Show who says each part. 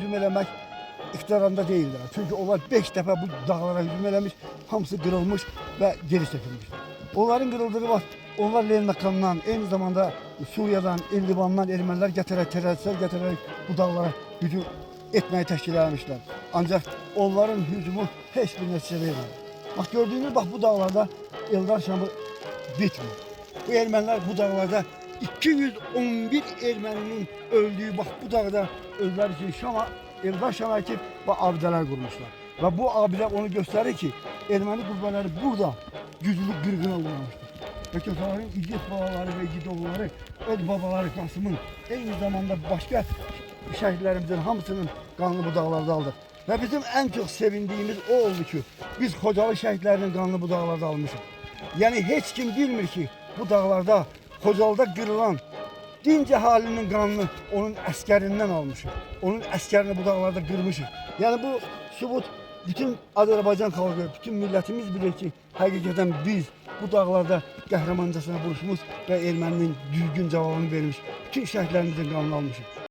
Speaker 1: hücum eləmək iqtidarında değiller. Çünkü onlar 5 defa bu dağlara hücum eləmiş, hamısı kırılmış ve geri çekilmiş. Onların kırıldığı var. Onlar Lernakan'dan, aynı zamanda Suriye'den, Livan'dan Ermeniler getirerek, teröristler getirerek bu dağlara hücum etmeyi teşkil etmişler. Ancak onların hücumu hiçbir netice vermedi. Bak gördüğünüz bak bu dağlarda Eldar Şam'ı bitmiyor. Bu Ermeniler bu dağlarda 211 Ermeninin öldüğü bak bu dağda öldüler için Şam'a, Eldar Şam'a ekip ve abideler kurmuşlar. Ve bu abideler onu gösterir ki Ermeni kurbanları burada güçlü kırgına uğramıştır. Ve Köseler'in İgit babaları ve İgit oğulları, öz babaları Kasım'ın aynı zamanda başka şehitlerimizin hamısının kanını bu dağlarda aldık. Ve bizim en çok sevindiğimiz o oldu ki biz Xocalı şehitlerinin kanını bu dağlarda almışız. Yani hiç kim bilmir ki bu dağlarda Xocalı'da kırılan dinc halinin kanını onun əskərindən almışıq. Onun əskərini bu dağlarda kırmışıq. Yani bu sübut bütün Azerbaycan xalqı, bütün milletimiz bilir ki hakikaten biz bu dağlarda qəhrəmancasına vuruşmuş ve Erməninin düzgün cevabını vermiş. Bütün şəhidlərimizin kanını almışıq.